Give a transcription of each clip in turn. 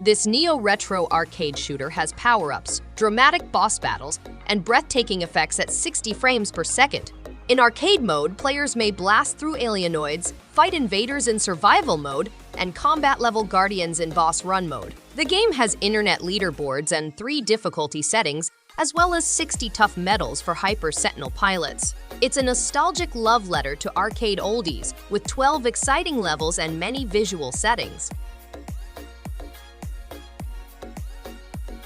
This neo-retro arcade shooter has power-ups, dramatic boss battles, and breathtaking effects at 60 frames per second. In arcade mode, players may blast through alienoids, fight invaders in survival mode, and combat-level guardians in boss run mode. The game has internet leaderboards and 3 difficulty settings, as well as 60 tough medals for Hyper Sentinel pilots. It's a nostalgic love letter to arcade oldies, with 12 exciting levels and many visual settings.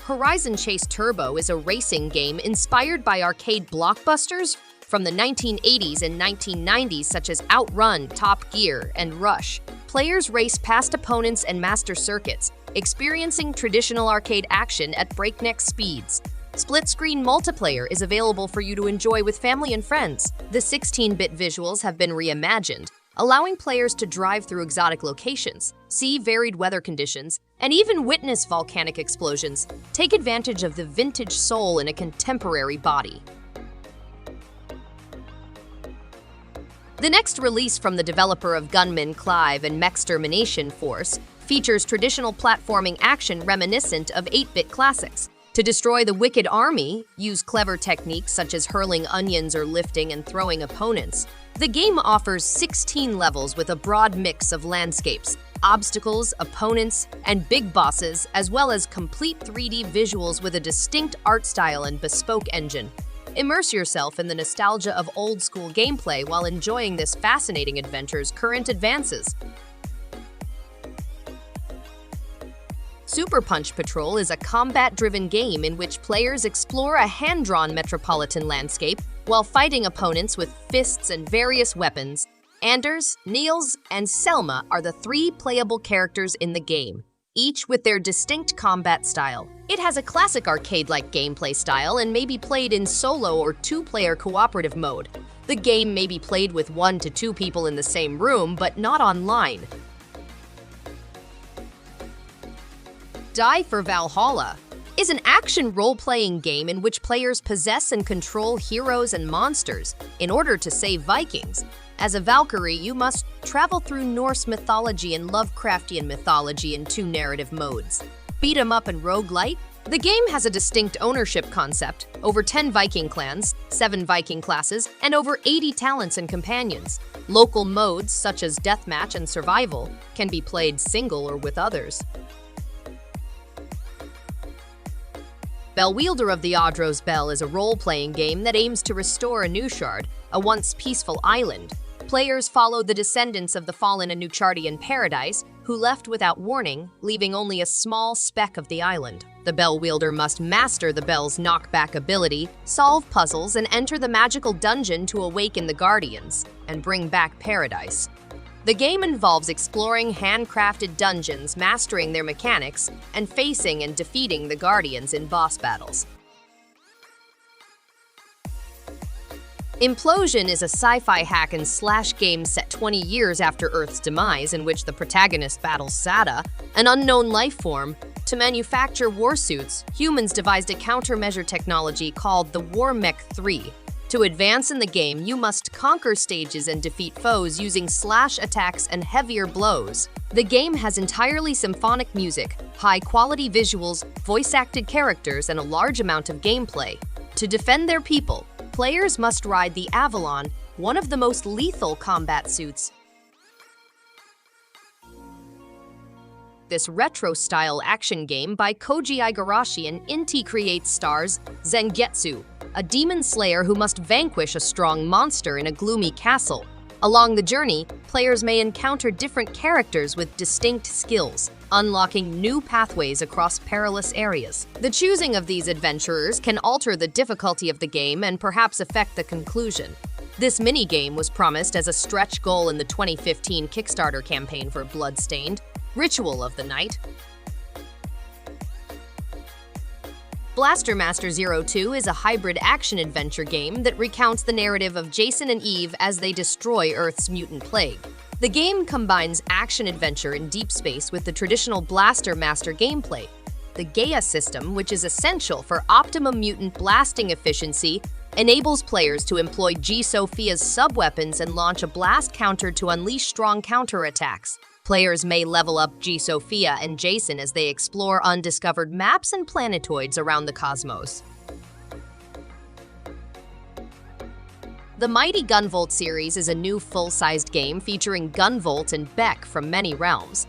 Horizon Chase Turbo is a racing game inspired by arcade blockbusters from the 1980s and 1990s such as Outrun, Top Gear, and Rush. Players race past opponents and master circuits, experiencing traditional arcade action at breakneck speeds. Split-screen multiplayer is available for you to enjoy with family and friends. The 16-bit visuals have been reimagined, allowing players to drive through exotic locations, see varied weather conditions, and even witness volcanic explosions. Take advantage of the vintage soul in a contemporary body. The next release from the developer of Gunman Clive and Mechtermination Force features traditional platforming action reminiscent of 8-bit classics. To destroy the Wicked Army, use clever techniques such as hurling onions or lifting and throwing opponents. The game offers 16 levels with a broad mix of landscapes, obstacles, opponents, and big bosses, as well as complete 3D visuals with a distinct art style and bespoke engine. Immerse yourself in the nostalgia of old-school gameplay while enjoying this fascinating adventure's current advances. Super Punch Patrol is a combat-driven game in which players explore a hand-drawn metropolitan landscape while fighting opponents with fists and various weapons. Anders, Niels, and Selma are the 3 playable characters in the game, each with their distinct combat style. It has a classic arcade-like gameplay style and may be played in solo or 2-player cooperative mode. The game may be played with 1 to 2 people in the same room, but not online. Die for Valhalla is an action role-playing game in which players possess and control heroes and monsters in order to save Vikings. As a Valkyrie, you must travel through Norse mythology and Lovecraftian mythology in 2 narrative modes. Beat 'em up and roguelite. The game has a distinct ownership concept, over 10 Viking clans, 7 Viking classes, and over 80 talents and companions. Local modes, such as deathmatch and survival, can be played single or with others. Bellwielder of the Audros Bell is a role-playing game that aims to restore Anuchard, a once peaceful island. Players follow the descendants of the fallen Anuchardian paradise, who left without warning, leaving only a small speck of the island. The Bellwielder must master the bell's knockback ability, solve puzzles, and enter the magical dungeon to awaken the Guardians and bring back paradise. The game involves exploring handcrafted dungeons, mastering their mechanics, and facing and defeating the Guardians in boss battles. Implosion is a sci-fi hack-and-slash game set 20 years after Earth's demise, in which the protagonist battles Sada, an unknown life form. To manufacture warsuits, humans devised a countermeasure technology called the War Mech 3. To advance in the game, you must conquer stages and defeat foes using slash attacks and heavier blows. The game has entirely symphonic music, high-quality visuals, voice-acted characters, and a large amount of gameplay. To defend their people, players must ride the Avalon, one of the most lethal combat suits. This retro-style action game by Koji Igarashi and Inti Creates stars Zangetsu, a demon slayer who must vanquish a strong monster in a gloomy castle. Along the journey, players may encounter different characters with distinct skills, unlocking new pathways across perilous areas. The choosing of these adventurers can alter the difficulty of the game and perhaps affect the conclusion. This minigame was promised as a stretch goal in the 2015 Kickstarter campaign for Bloodstained, Ritual of the Night. Blaster Master 02 is a hybrid action-adventure game that recounts the narrative of Jason and Eve as they destroy Earth's mutant plague. The game combines action-adventure in deep space with the traditional Blaster Master gameplay. The Gaia system, which is essential for optimum mutant blasting efficiency, enables players to employ G. Sophia's sub-weapons and launch a blast counter to unleash strong counterattacks. Players may level up G. Sophia and Jason as they explore undiscovered maps and planetoids around the cosmos. The mighty GUNVOLT series is a new full-sized game featuring GUNVOLT and Beck from many realms.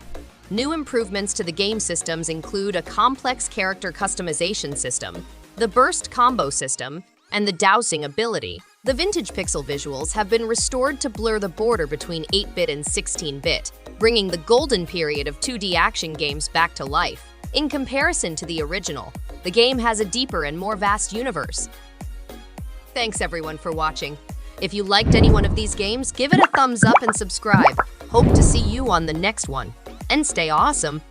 New improvements to the game systems include a complex character customization system, the burst combo system, and the dowsing ability. The vintage pixel visuals have been restored to blur the border between 8-bit and 16-bit, bringing the golden period of 2D action games back to life. In comparison to the original, the game has a deeper and more vast universe. Thanks everyone for watching. If you liked any one of these games, give it a thumbs up and subscribe. Hope to see you on the next one. And stay awesome!